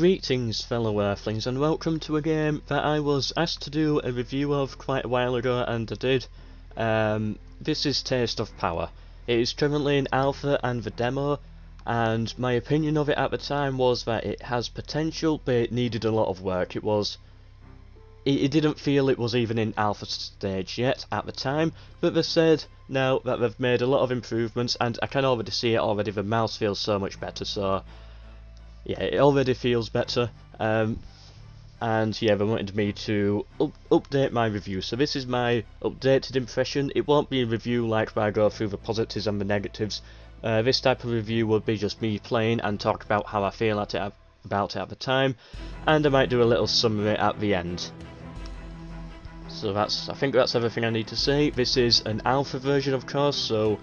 Greetings fellow earthlings and welcome to a game that I was asked to do a review of quite a while ago and I did. This is Taste of Power. It is currently in alpha and the demo, and my opinion of it at the time was that it has potential but it needed a lot of work. It didn't feel it was even in alpha stage yet at the time, but they said now that they've made a lot of improvements and I can already see it already. The mouse feels so much better, so yeah, it already feels better. And yeah, they wanted me to update my review, so this is my updated impression. It won't be a review like where I go through the positives and the negatives. This type of review would be just me playing and talk about how I feel about it at the time, and I might do a little summary at the end. So I think that's everything I need to say. This is an alpha version, of course, so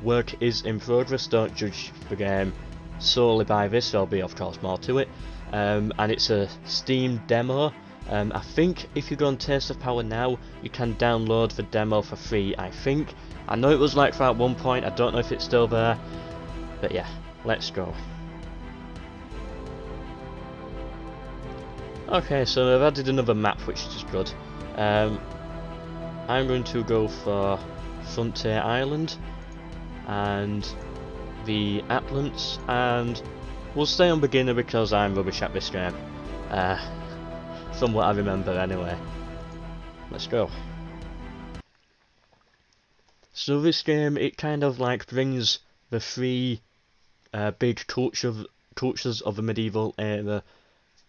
work is in progress. Don't judge the game solely by this, there'll be of course more to it. And it's a Steam demo. I think if you go on Taste of Power now, you can download the demo for free, I think. I know it was like that at one point, I don't know if it's still there, but yeah, let's go. Okay, so I've added another map, which is good. I'm going to go for Frontier Island and the Atlantis, and we'll stay on beginner because I'm rubbish at this game. From what I remember anyway. Let's go. So this game, it kind of like brings the three big cultures of the medieval era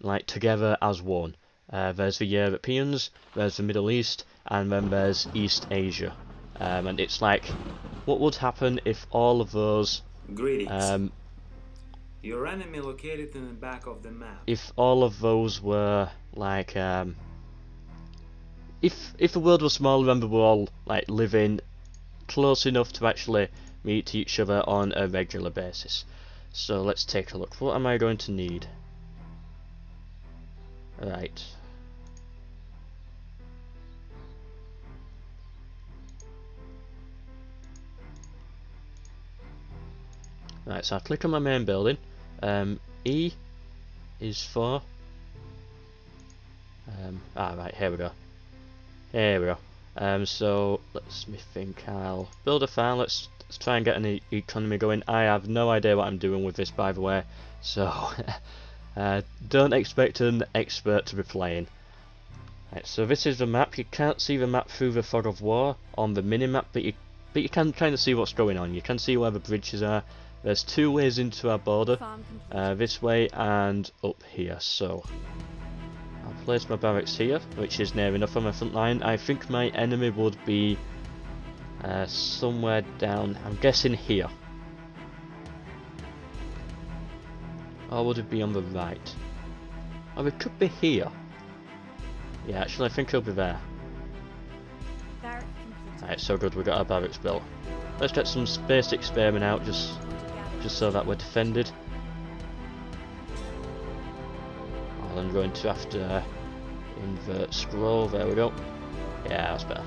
like together as one. There's the Europeans, there's the Middle East, and then there's East Asia. And it's like, what would happen if all of those Greetings. Your enemy located in the back of the map. if all of those were like if the world was smaller and we were all like living close enough to actually meet each other on a regular basis. So let's take a look. What am I going to need? Right. Right, so I click on my main building. E is for right, here we go. Here we go. So let's me think. I'll build a farm. Let's try and get an economy going. I have no idea what I'm doing with this, by the way. So don't expect an expert to be playing. Right, so this is the map. You can't see the map through the fog of war on the mini-map, but you can kind of see what's going on. You can see where the bridges are. There's two ways into our border, this way and up here. So I'll place my barracks here, which is near enough on my front line. I think my enemy would be somewhere down, I'm guessing here. Or would it be on the right? Or it could be here. Yeah, actually I think he'll be there. Alright, so good, we got our barracks built. Let's get some basic spearmen out, just so that we're defended. I'm going to have to invert scroll, there we go. Yeah, that's better.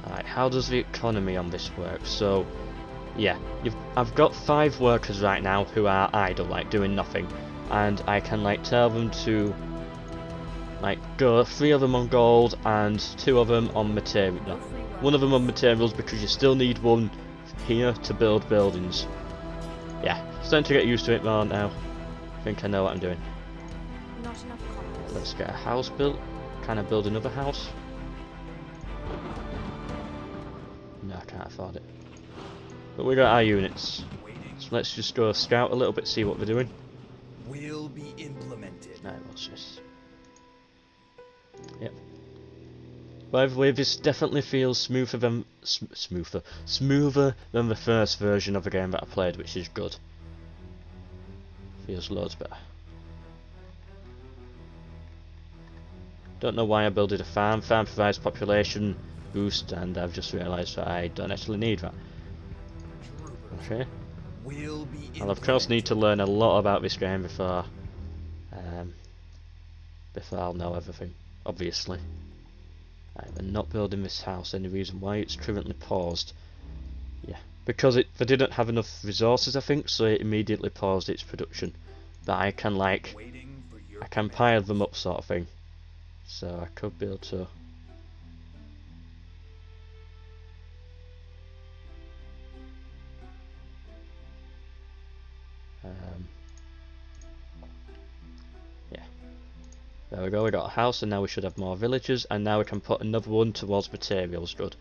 Alright, how does the economy on this work? So, yeah, I've got 5 workers right now who are idle, like doing nothing. And I can like tell them to like go 3 of them on gold and 2 of them on material. No, 1 of them on materials because you still need 1 here to build buildings. Yeah, starting to get used to it more now. I think I know what I'm doing. Not enough comments. Let's get a house built. Can I build another house? No, I can't afford it. But we got our units. So let's just go scout a little bit, see what they're doing. Will be implemented. Right, what's this? Yep. By the way, this definitely feels smoother than the first version of the game that I played, which is good. Feels loads better. Don't know why I built a farm. Farm provides population boost, and I've just realised that I don't actually need that. Okay. I'll of course need to learn a lot about this game before I'll know everything, obviously. Right, we're not building this house. Any reason why it's currently paused? Yeah, because they didn't have enough resources, I think, so it immediately paused its production. But I can like, Waiting for your I can pile them up sort of thing. So I could be able to. Yeah. There we go, we got a house and now we should have more villagers, and now we can put another one towards materials. Good.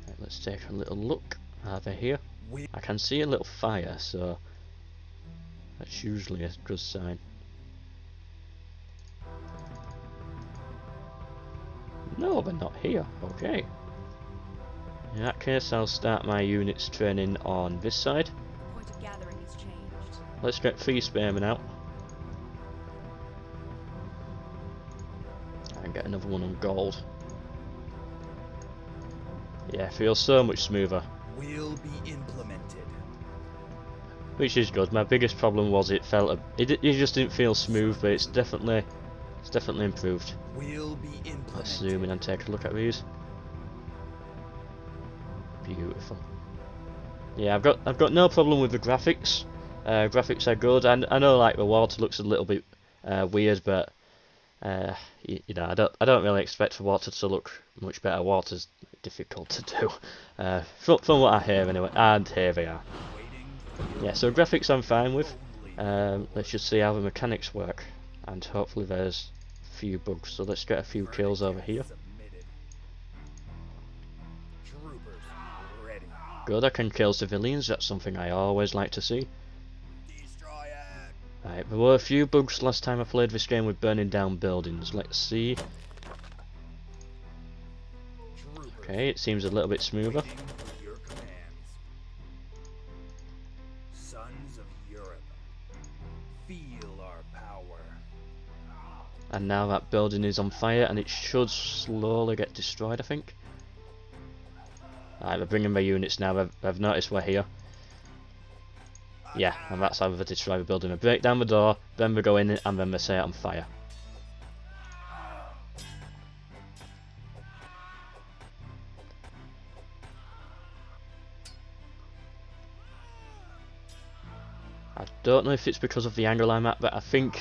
Right, let's take a little look. Are they here? I can see a little fire, so that's usually a good sign. No, they're not here. Okay. In that case, I'll start my units training on this side. Point of gathering has changed. Let's get 3 spearmen out. And get another one on gold. Yeah, feels so much smoother. will be implemented. Which is good. My biggest problem was it just didn't feel smooth, but it's definitely improved. Will be implemented. Let's zoom in and take a look at these. Beautiful. Yeah, I've got no problem with the graphics. Graphics are good, and I know like the water looks a little bit weird, but you know, I don't really expect the water to look much better. Water's difficult to do, from what I hear anyway. And here they are. Yeah, so graphics I'm fine with. Let's just see how the mechanics work, and hopefully there's a few bugs. So let's get a few kills over here. Good, I can kill civilians. That's something I always like to see. Right, there were a few bugs last time I played this game with burning down buildings. Let's see. Okay, it seems a little bit smoother. Sons of Europe, feel our power. And now that building is on fire, and it should slowly get destroyed, I think. Right, they're bringing their units now. They've noticed we're here. Yeah, and that's how they destroy the building. They break down the door, then they go in, and then they set it on fire. I don't know if it's because of the angle I'm at, but I think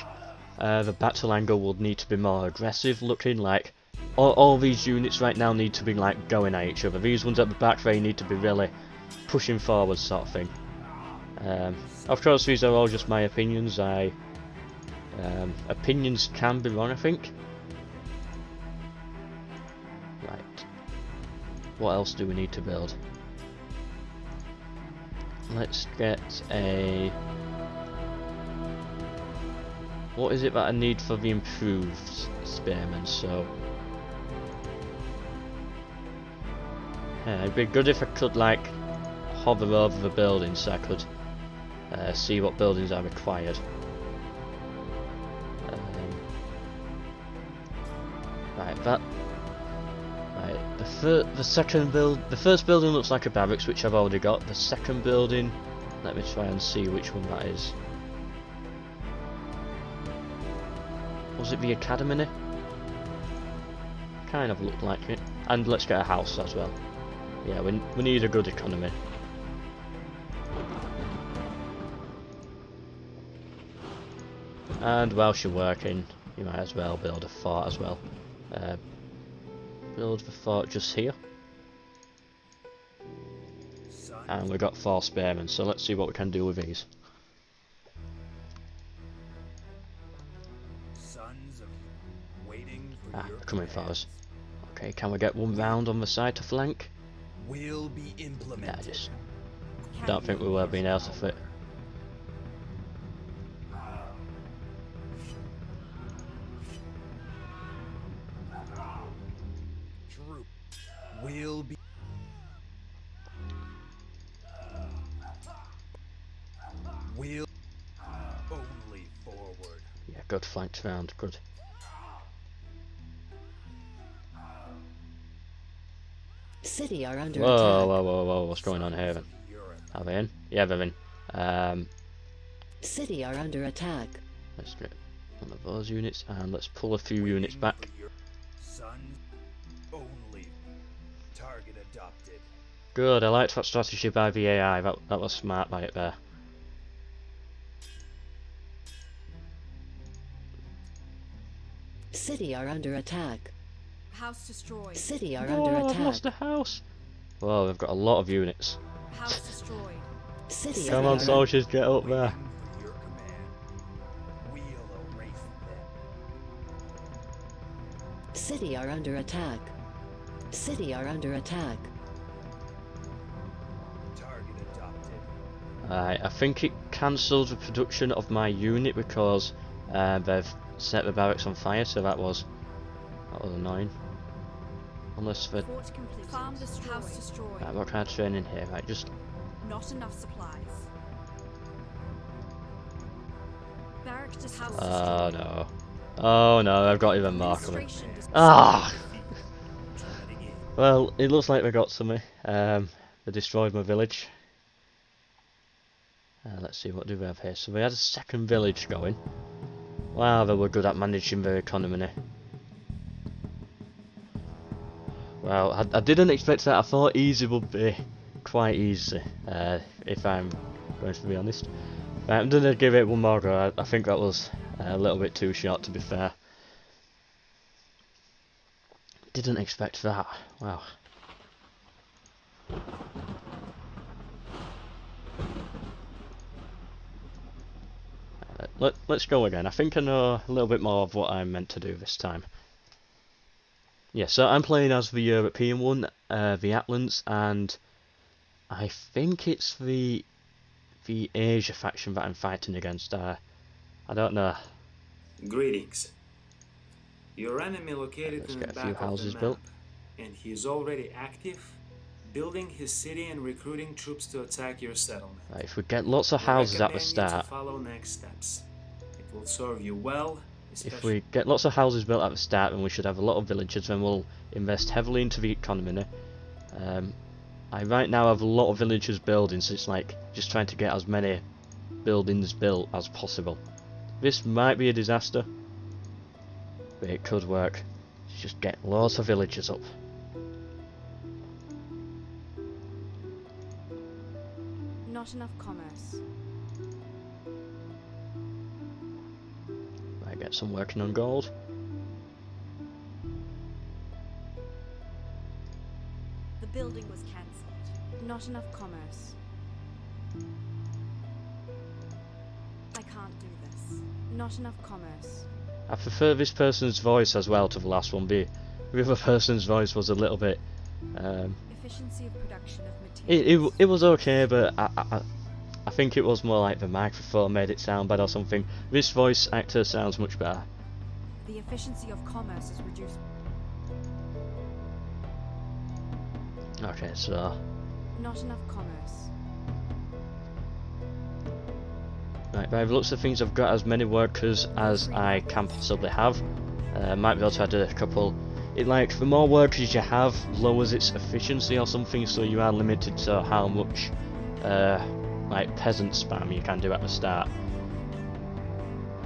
the battle angle would need to be more aggressive looking. Like all these units right now need to be like going at each other. These ones at the back, they need to be really pushing forward, sort of thing. Of course, these are all just my opinions. Opinions can be wrong, I think. Right. What else do we need to build? Let's get a... What is it that I need for the improved spearmen? So... it'd be good if I could, like, hover over the building so I could see what buildings are required. Right, that... Right, the first building looks like a barracks, which I've already got. The second building, let me try and see which one that is. Was it the academy? Kind of looked like it. And let's get a house as well. Yeah, we need a good economy. And whilst you're working, you might as well build a fort as well. Build the fort just here. And we've got 4 spearmen, so let's see what we can do with these. Ah, they're coming for us. Okay, can we get one round on the side to flank? Will be implemented. Yeah, I just don't think we were being able to fit. Troop will be only forward. Yeah, good flanked round, good. City are under Whoa, attack. whoa, what's going on here then? Are they in? Yeah, they're in. City are under attack. Let's get one of those units, and let's pull a few units back. Sun only. Target Target adopted. Good, I liked that strategy by the AI. That was smart by it there. City are under attack. House destroyed. City are under Oh, I've lost a attack. house. Whoa, we've got a lot of units. House destroyed. City Come are on, under soldiers, get up there. Waiting for your command. We'll erase them. City are under attack. City are under attack. Target adopted. I think it cancelled the production of my unit because they've set the barracks on fire, so that was annoying. Unless the... Fort complete. Farm destroyed. House destroyed. Right, what kind of training here? Right, just... Not enough supplies. Barrack destroyed. Oh no. Oh no, I've got even more coming. Administration destroyed. Ah! Well, it looks like they got to me. They destroyed my village. Let's see, what do we have here? So we had a second village going. Wow, they were good at managing their economy. Well, I didn't expect that. I thought easy would be quite easy, if I'm going to be honest. Right, I'm going to give it one more go. I think that was a little bit too short, to be fair. Didn't expect that. Wow. Let's go again. I think I know a little bit more of what I'm meant to do this time. Yeah, so I'm playing as the European one, the Atlantis, and I think it's the Asia faction that I'm fighting against. I don't know. Greetings. Your enemy located Let's in the get a few back of the houses map, built. and he is already active, building his city and recruiting troops to attack your settlement. Right, if we get lots of I houses at the recommend you to start, follow next steps. It will serve you well, if especially we get lots of houses built at the start, then we should have a lot of villages, then we'll invest heavily into the economy. I right now have a lot of villagers building, so it's like just trying to get as many buildings built as possible. This might be a disaster, but it could work. Just get lots of villagers up. Not enough commerce. Might get some working on gold. The building was cancelled. Not enough commerce. I can't do this. Not enough commerce. I prefer this person's voice as well to the last one. The other person's voice was a little bit... Efficiency of production of materials. It was okay, but I think it was more like the microphone made it sound bad or something. This voice actor sounds much better. The efficiency of commerce is reduced. Okay, so... Not enough commerce. Right, by the looks of things, I've got as many workers as I can possibly have. Might be able to add a couple. Like, the more workers you have, lowers its efficiency or something, so you are limited to how much like peasant spam you can do at the start.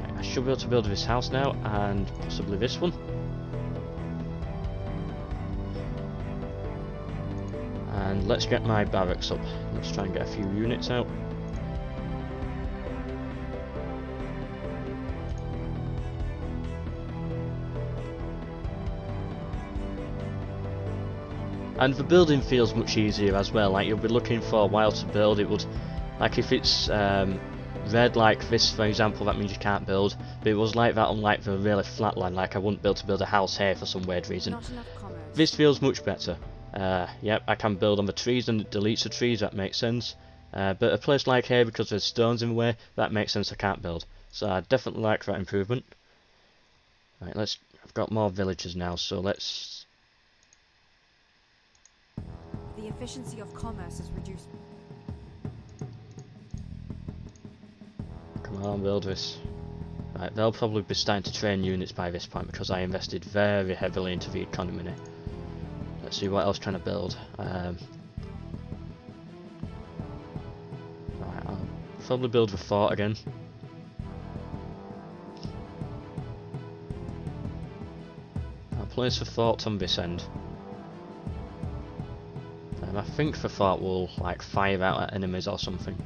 Right, I should be able to build this house now, and possibly this one. And let's get my barracks up. Let's try and get a few units out. And the building feels much easier as well. Like, you'll be looking for a while to build. It would, like, if it's red like this, for example, that means you can't build. But it was like that on like the really flat land. Like, I wouldn't be able to build a house here for some weird reason. Not enough commerce. This feels much better. Yep, I can build on the trees and it deletes the trees. That makes sense. But a place like here, because there's stones in the way, that makes sense. I can't build. So I definitely like that improvement. Right, let's. I've got more villagers now, so let's. The efficiency of commerce is reduced. Come on, build this. Right, they'll probably be starting to train units by this point because I invested very heavily into the economy. Let's see what else trying to build. Right, I'll probably build the fort again. I'll place a fort on this end. I think the thought will like fire out at enemies or something.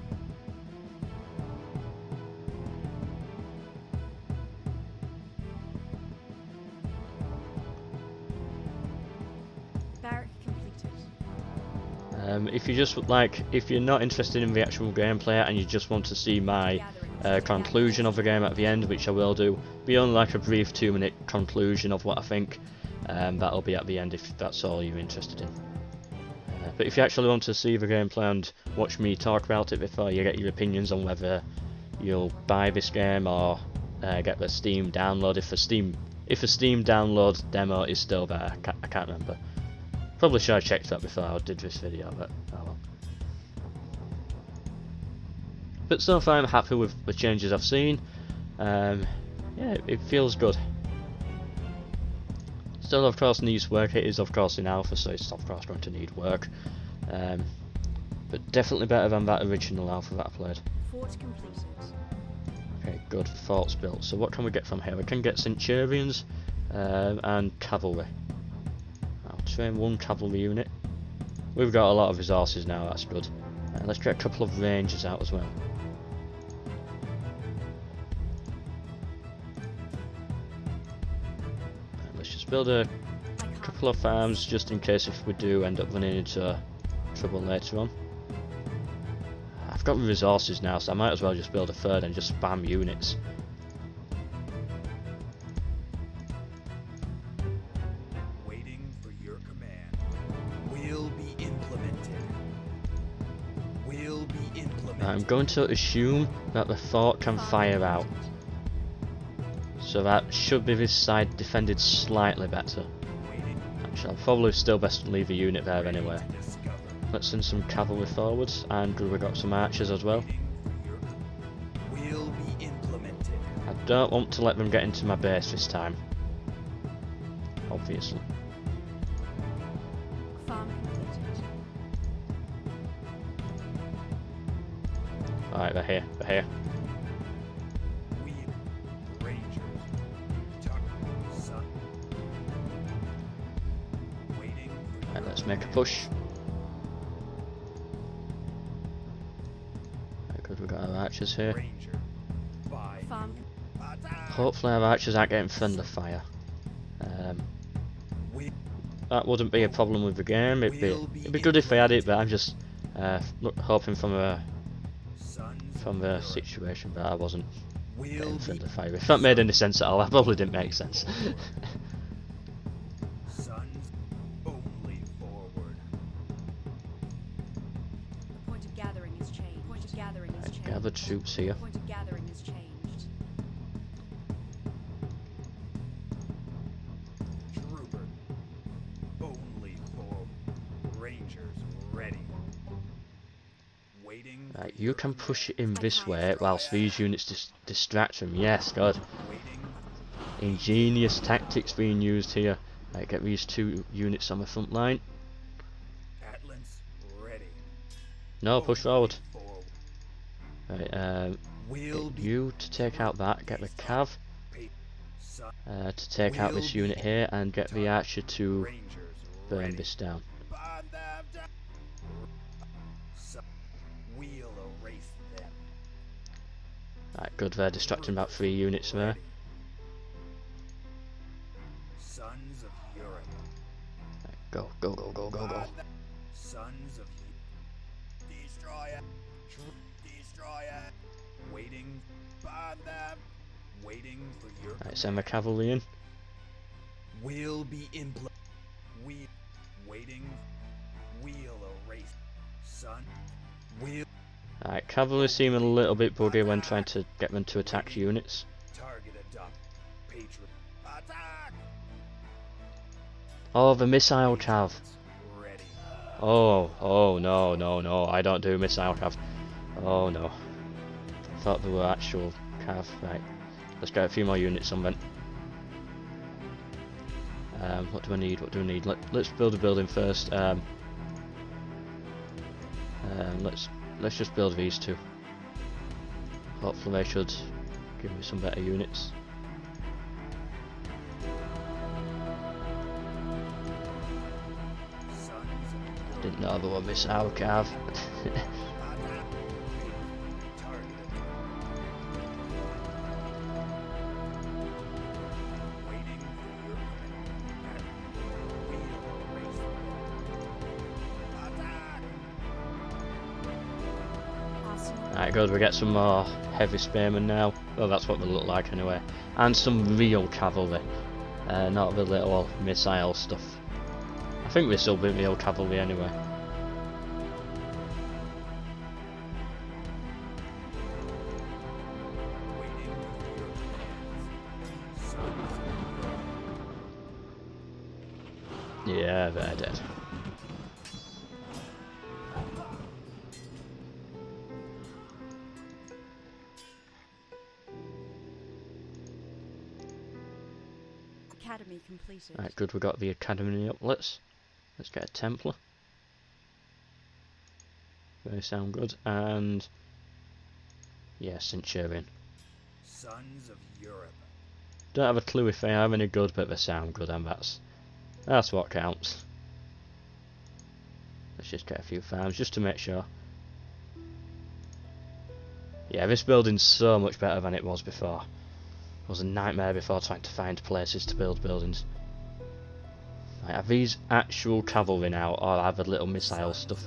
Barrack completed. If you just like, if you're not interested in the actual gameplay and you just want to see my conclusion of the game at the end, which I will do, be only like a brief 2-minute conclusion of what I think, that'll be at the end if that's all you're interested in. But if you actually want to see the gameplay and watch me talk about it before you get your opinions on whether you'll buy this game or get the Steam download, if the Steam download demo is still there, I can't remember. Probably should have checked that before I did this video, but oh well. But so far I'm happy with the changes I've seen. Yeah, it feels good. Still of course needs work, it is of course in alpha, so it's of course going to need work. But definitely better than that original alpha that I played. Fort completed. Okay, good, forts built. So what can we get from here? We can get Centurions and Cavalry. I'll train 1 cavalry unit. We've got a lot of resources now, that's good. Let's get a couple of Rangers out as well. Let's just build a couple of farms just in case if we do end up running into trouble later on. I've got resources now, so I might as well just build a 3rd and just spam units. Waiting for your command. Will be implemented. Will be implemented. I'm going to assume that the fort can fire out. So that should be this side defended slightly better. Actually, I'll probably still best leave a unit there anyway. Let's send some cavalry forwards, and we've got some archers as well. Will be implemented. I don't want to let them get into my base this time. Obviously. Farm completed. Alright, they're here, they're here. Rangers. Sun. Waiting. Right, let's make a push. Very good, we've got our archers here. Ranger. By. Farm. Hopefully our archers aren't getting friendly fire. That wouldn't be a problem with the game. It'd be good if they had it, but I'm just hoping from the situation that I wasn't getting friendly fire. If that made any sense at all, that probably didn't make sense. Sons only forward. Point of gathering is changed. Point of gathering is changed. Gather troops here. Point of gathering is changed. Trooper. Only forward. Rangers ready. Waiting. Right, you can push it in this way whilst these units distract them. Yes, good. Waiting. Ingenious tactics being used here. Right, get these 2 units on the front line. Atlas ready. No, push forward. Forward. Right, Will get you to take out that. Get the cav Sun. to take out this unit here, and get the archer to Rangers burn ready. this down. Sun. We'll erase them. Right, good. They're distracting about 3 units there. Sons of Europe. Right, go, go, go, go, go, go. Sons of Destroyer. Destroyer. Waiting. Burn them. Waiting for your. Right, send the cavalry in. Will be we waiting. We'll erase. Son. Will Right, cavalry seem a little bit buggy when trying to get them to attack units. target adopt. Patriot. Attack. Oh, the missile cav. Ready. Oh no, no, no, I don't do missile cav. Oh no. Thought they were actual cav. Right, let's get a few more units on then. What do I need? What do I need? Let's build a building first. Let's just build these 2. Hopefully they should give me some better units. Sons of Didn't know there were missile cav. Alright, good, we get some more heavy spearmen now. Well, that's what they look like anyway. And some real cavalry. Not the little missile stuff. I think this will be real cavalry anyway. Yeah, they're dead. Academy completed. Right, good, we got the academy up. Let's get a Templar. They sound good. And yeah, Centurion. Sons of Europe. Don't have a clue if they are any good, but they sound good, and that's what counts. Let's just get a few farms just to make sure. Yeah, this building's so much better than it was before. It was a nightmare before trying to find places to build buildings. Right, are these actual cavalry now, or are the little missile stuff?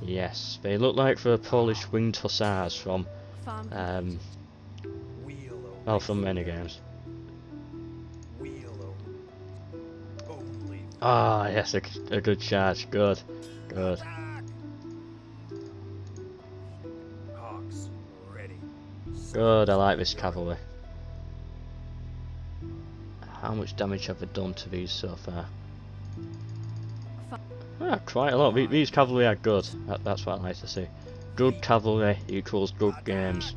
Yes, they look like the Polish winged hussars from well, from many games. Ah, yes, a good charge. Good, good. Good, I like this cavalry. How much damage have they done to these so far? Ah, quite a lot. These cavalry are good. That's what I like to see. Good cavalry equals good games.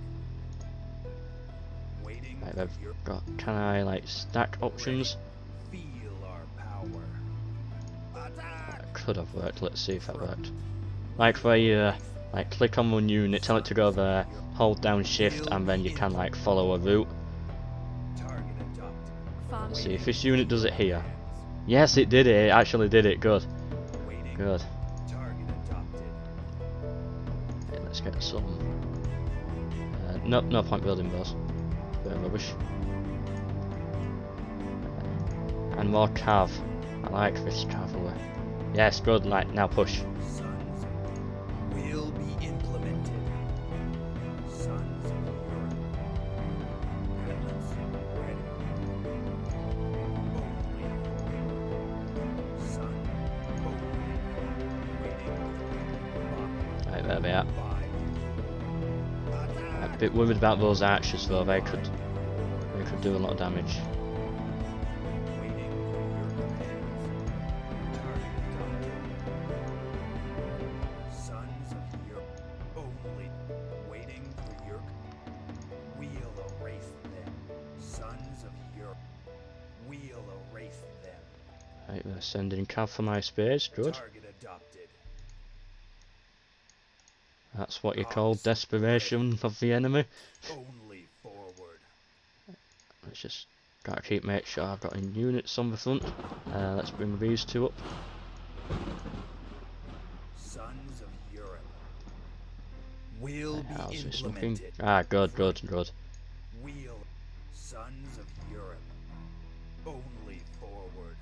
Right, they've got. Can I like stack options? That could have worked. Let's see if that worked. Like where you like click on one unit, tell it to go there, hold down shift, and then you can like follow a route. Let's see if this unit does it here. Yes, it did it. It actually did it. Good. Good. Okay, let's get some. No point building those. Bit of rubbish. And more cav. I like this cavalry. Yes, good. Like now, push. Will be implemented. Sons of Europe. Ready. Son. Right, there they are. I'm a bit worried about those archers though. They could do a lot of damage. Right, they're sending cav for my space. Good. That's what you call desperation of the enemy. Only forward. Let's just gotta make sure I've got in units on the front. Let's bring these two up. Sons of Europe. Will How's be this looking? implemented. Ah, good, good, good. Wheel. Sons of Europe. Only forward.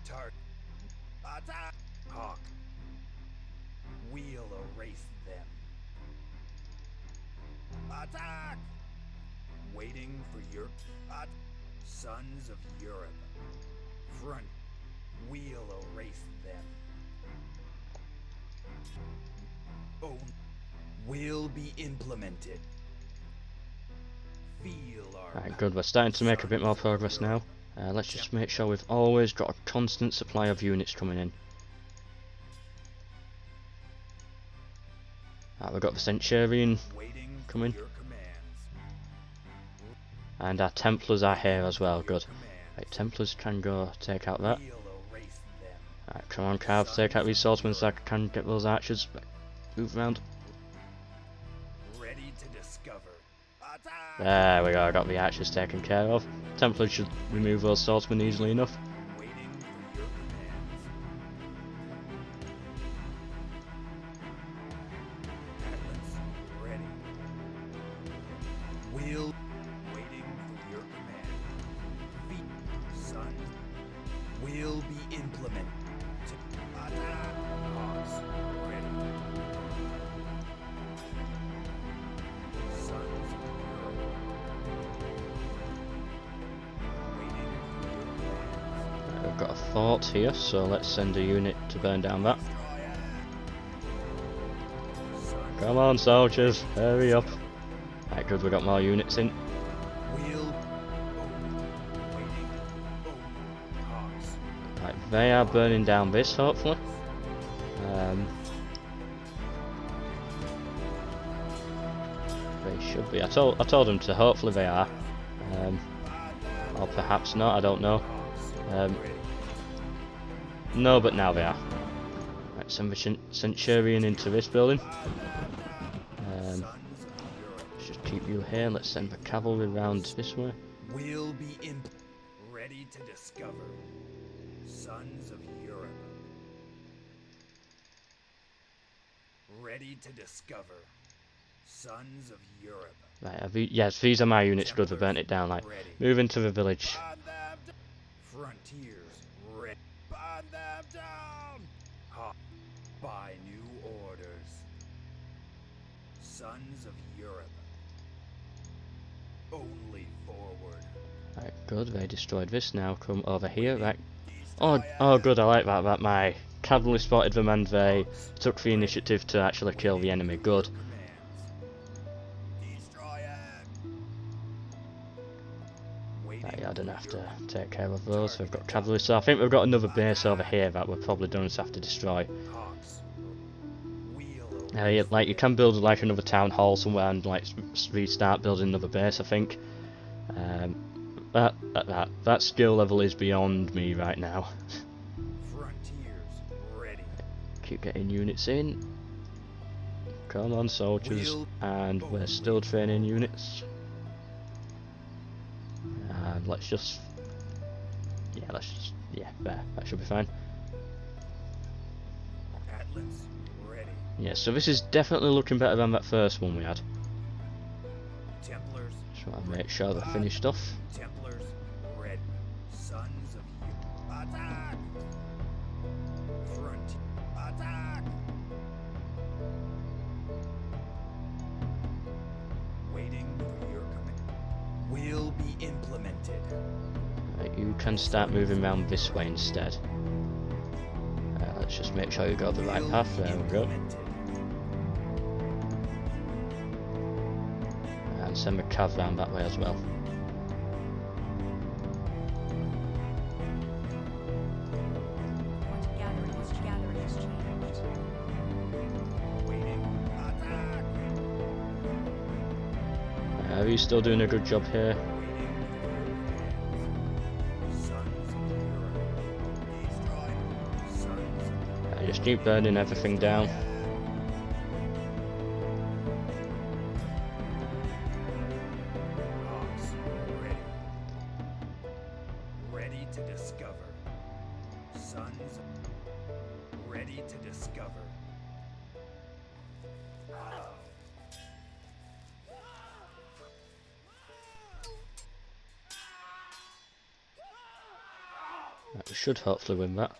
Target. Attack. Hawk. We'll erase them. Attack! Waiting for your Sons of Europe. Front. We'll erase them. Oh, will be implemented. Feel our Right, good. We're starting to make a bit more progress now. Let's just make sure we've always got a constant supply of units coming in. Right, we've got the Centurion coming. And our Templars are here as well, good. Right, Templars can go take out that. Right, come on Cav, take out these swordsmen so I can get those archers. Move around. There we go, I got the archers taken care of. Templars should remove those swordsmen easily enough. will be implemented. Hawks ready. Sons of Europe. Waiting for your commands. I've got a fort here, so let's send a unit to burn down that. Sons Come on, soldiers, hurry up. Right, good, we got more units in. Will waiting. Hawks. Right, they are burning down this, hopefully. They should be. I told them to. Hopefully they are. Or perhaps not. I don't know. No, but now they are. Right, send the Centurion into this building. Just keep you here. Let's send the cavalry round this way. will be Ready to discover. Sons of Europe. Ready to discover. Sons of Europe. Right, yes, these are my units. Good, we burnt it down. Like, Ready. move into the village. Frontiers ready. Burn them down. By new orders. Sons of Europe. Only forward. Right, good. They destroyed this. Now come over here. Right. Oh, good. I like that. That my cavalry spotted them and they took the initiative to actually kill the enemy. Good. Right, yeah, I don't have to take care of those. We've got cavalry, so I think we've got another base over here that we're probably going to have to destroy. Yeah, like you can build like another town hall somewhere and like restart building another base. I think that skill level is beyond me right now. Frontiers ready. Keep getting units in. Come on, soldiers, and we're still training units. And let's just, there. That should be fine. Atlas ready. Yeah, so this is definitely looking better than that first one we had. Templars. Just want to make sure they're finished off. Templars ready. Sons of you. Attack! Front. Attack! Waiting for your command. will be implemented. Right, you can start moving around this way instead. Let's just make sure you go the right path. There we go. And send the cav round that way as well. Gathering has changed. Waiting. Attack! Are you still doing a good job here? Just keep burning everything down. Hawks ready. Ready to discover. Sons ready to discover. Right, we should hopefully win that.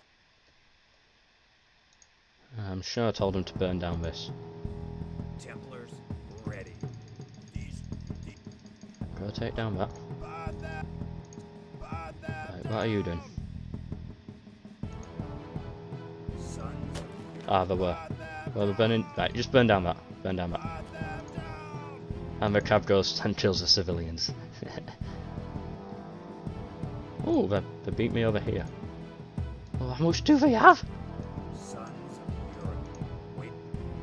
I'm sure I told him to burn down this. Templars ready. Go take down that. Right, what are you doing? Sons Ah, there were. Well, they're burning. Right, just burn down that. Burn down that. And the cav goes and kills the civilians. Oh, they beat me over here. Oh, how much do they have? Sons of Europe. Wait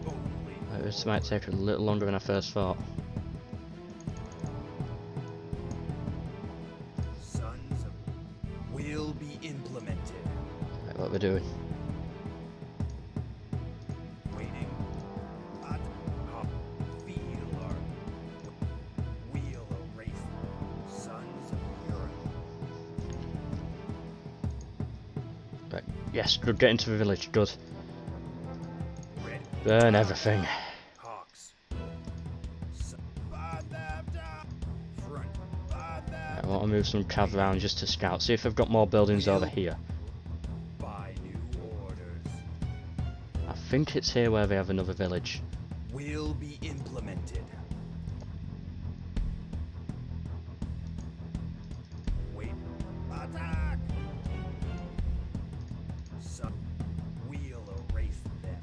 only. Right, this might take a little longer than I first thought. Sons of will be implemented. Right, what are we doing? waiting. Feel our wheel erase. Sons of Europe. Right, yes, good. Get into the village. Good. Ready. Burn everything. Hawks. Front. Right, I want to move some cav around just to scout. See if they've got more buildings over here. think it's here where they have another village. Will be implemented. Wait. Attack! Some we'll erase them.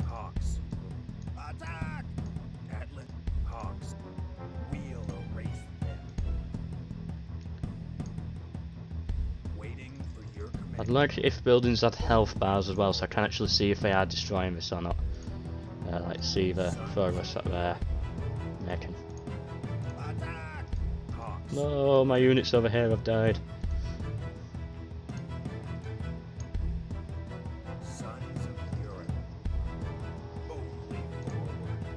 Hawks. Attack! Atlas. Hawks. We'll erase them. Waiting for your command. I'd like it if buildings had health bars as well, so I can actually see if they are destroying this or not. Like see the progress that they're making. Attack! Hawks. No, my units over here have died. Sons of Europe. Only forward.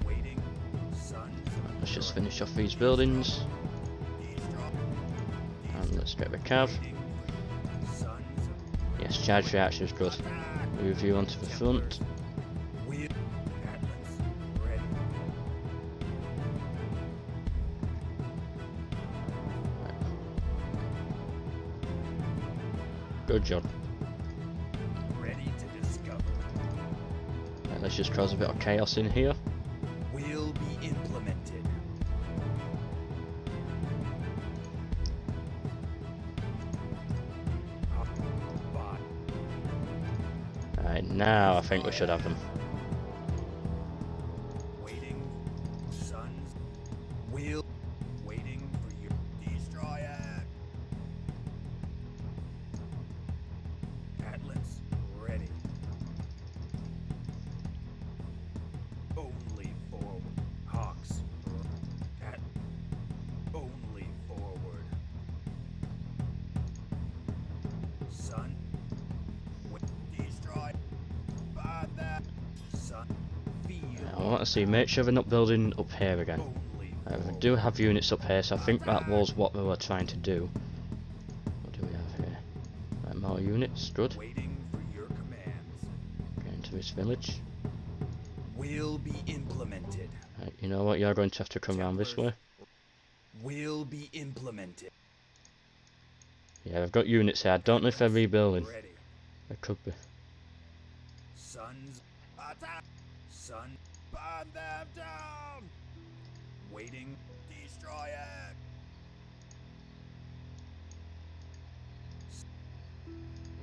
Waiting. Sons of Let's just finish off these buildings and let's get the cav. Sons of Yes, charge reaction is good. Move you onto the front. Will. Atlas. Ready. Good job. Ready to discover. Right, let's just cause a bit of chaos in here. Will be implemented. Bot. Right, now I think we should have them. Waiting. Sons. Will. Waiting for your destroyer. Atlas. Ready. Only forward. Hawks. At. Only forward. Sun. Destroy. By that. Sun. Feel. I want to see, make sure they're not building up here again. Only We forward. do have units up here, so I think that was what we were trying to do. What do we have here? Right, more units, good. Waiting for your commands. Get into this village. Will be implemented. Right, you know what, you're going to have to come around this way. Will be implemented. Yeah, I've got units here, I don't know if they're rebuilding. Ready. They could be. Sons. Attack. Sun. Burn them down. Waiting. Destroy it.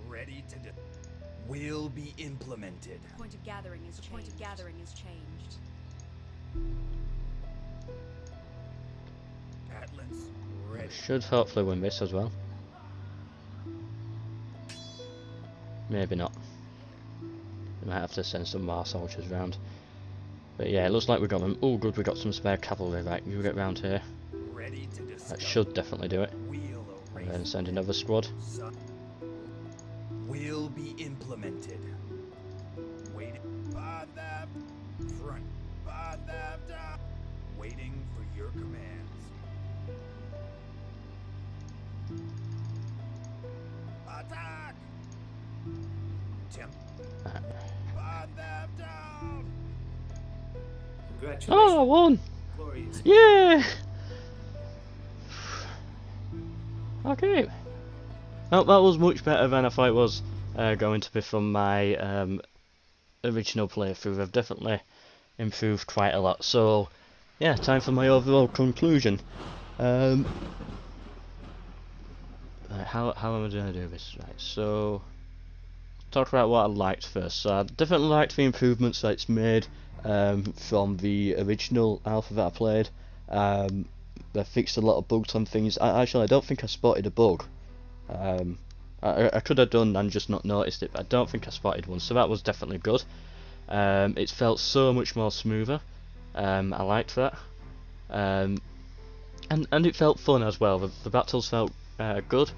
Ready to will be implemented. Point of gathering is changed. Point of gathering is changed. Atlas. We Ready. should hopefully win this as well. Maybe not. We might have to send some more soldiers round. But yeah, it looks like we got them. Oh good, we got some spare cavalry. Right, you get round here. Ready to discuss. That should definitely do it. Will And then erase. send another squad. Sun. Will be implemented. Waiting. Burn them. Front. Burn them down. Waiting for your commands. Attack. Temp. Burn them down. Congratulations. Oh, I won! Glorious. Yeah! Okay. Well, that was much better than I thought it was going to be from my original playthrough. They've definitely improved quite a lot. So, yeah, time for my overall conclusion. Right, how am I going to do this? Right, so talk about what I liked first. So I definitely liked the improvements that it's made from the original alpha that I played. They fixed a lot of bugs on things. I don't think I spotted a bug. I could have done and just not noticed it, but I don't think I spotted one, so that was definitely good. It felt so much more smoother. I liked that. And it felt fun as well. The battles felt good.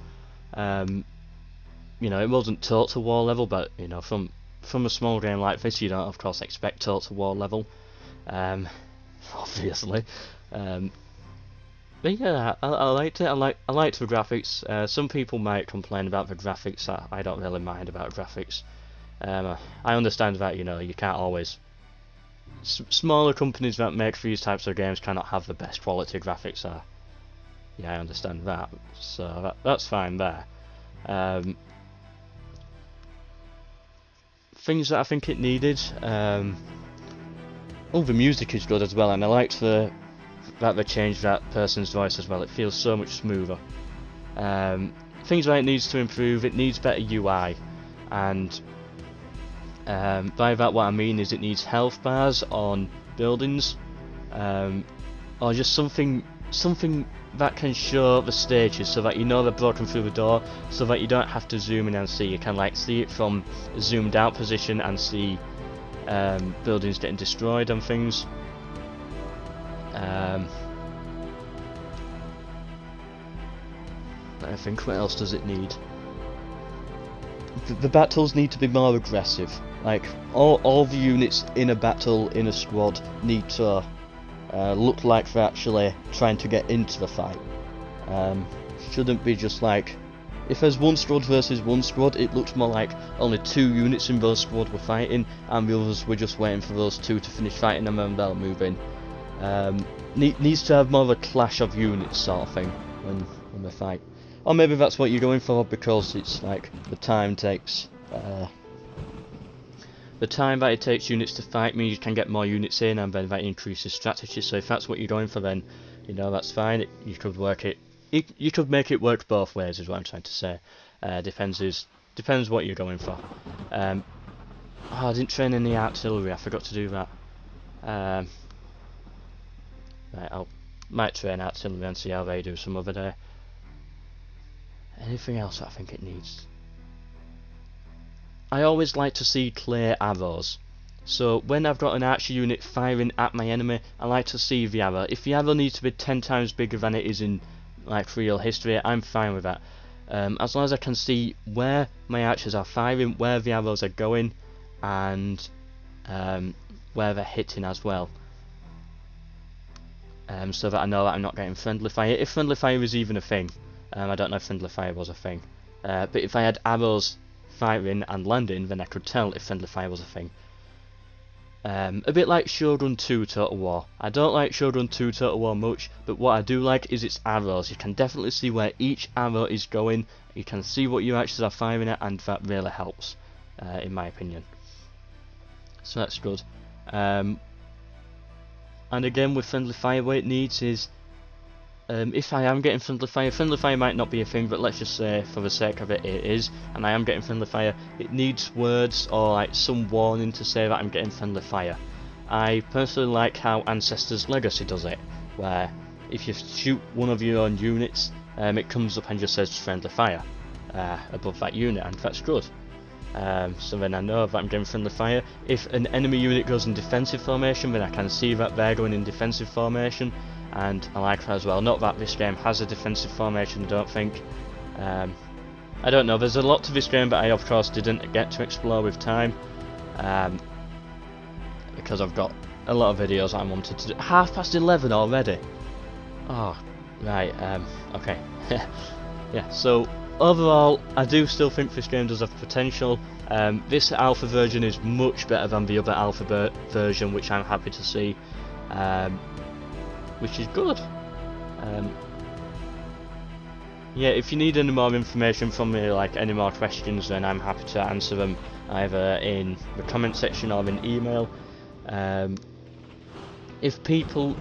You know, it wasn't total war level, but you know, from a small game like this, you don't of course expect total war level. Obviously. But yeah, I liked it. I liked the graphics. Some people might complain about the graphics. I don't really mind about graphics. I understand that, you know, you can't always... smaller companies that make these types of games cannot have the best quality graphics. Yeah, I understand that, so that's fine there. Things that I think it needed, oh, the music is good as well, and I liked that they changed that person's voice as well. It feels so much smoother. Things that it needs to improve, it needs better UI, and by that what I mean is it needs health bars on buildings, or just something that can show the stages so that you know they're broken through the door, so that you don't have to zoom in and see. You can like see it from a zoomed out position and see buildings getting destroyed and things. I think, what else does it need? The battles need to be more aggressive. Like all the units in a battle in a squad need to look like they're actually trying to get into the fight. Shouldn't be just like, if there's one squad versus one squad, it looks more like only 2 units in those squad were fighting and the others were just waiting for those 2 to finish fighting and then they'll move in. Needs to have more of a clash of units sort of thing when they fight. Or maybe that's what you're going for, because it's like the time takes the time that it takes units to fight means you can get more units in, and then that increases strategy. So if that's what you're going for, then you know that's fine. You could work it. You could make it work both ways, is what I'm trying to say. Depends what you're going for. Oh, I didn't train any artillery. I forgot to do that. Right, might train artillery and see how they do some other day. Anything else I think it needs? I always like to see clear arrows. So when I've got an archer unit firing at my enemy, I like to see the arrow. If the arrow needs to be 10 times bigger than it is in like real history, I'm fine with that. As long as I can see where my archers are firing, where the arrows are going, and where they're hitting as well. So that I know that I'm not getting friendly fire. If friendly fire is even a thing. I don't know if friendly fire was a thing. But if I had arrows firing and landing, then I could tell if friendly fire was a thing. A bit like Shogun 2 Total War. I don't like Shogun 2 Total War much, but what I do like is its arrows. You can definitely see where each arrow is going. You can see what your archers are firing at, and that really helps, in my opinion. So that's good. And again, with friendly fire, what it needs is, if I am getting friendly fire might not be a thing, but let's just say for the sake of it, it is, and I am getting friendly fire, it needs words or like some warning to say that I'm getting friendly fire. I personally like how Ancestors Legacy does it, where if you shoot one of your own units, it comes up and just says friendly fire above that unit, and that's good. So then I know that I'm getting friendly fire. If an enemy unit goes in defensive formation, then I can see that they're going in defensive formation, and I like that as well. Not that this game has a defensive formation, I don't think. I don't know, there's a lot to this game that I of course didn't get to explore with time, because I've got a lot of videos I wanted to do. 11:30 already? Oh, right, okay. Yeah, so overall, I do still think this game does have potential. This alpha version is much better than the other alpha version, which I'm happy to see, which is good. Yeah, if you need any more information from me, like any more questions, then I'm happy to answer them either in the comment section or in email. If people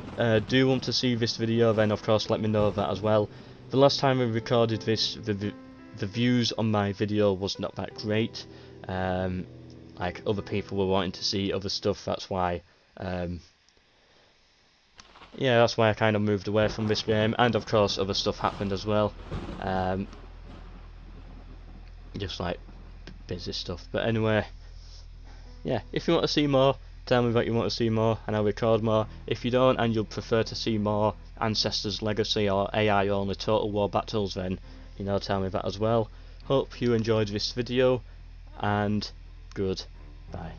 do want to see this video, then of course let me know that as well. The last time I recorded this, the views on my video was not that great. Like other people were wanting to see other stuff, that's why yeah, that's why I kind of moved away from this game, and of course other stuff happened as well. Just like busy stuff. But anyway, yeah, if you want to see more, tell me that you want to see more and I'll record more. If you don't and you'd prefer to see more Ancestors Legacy or AI only Total War battles, then you know, tell me that as well. Hope you enjoyed this video, and goodbye.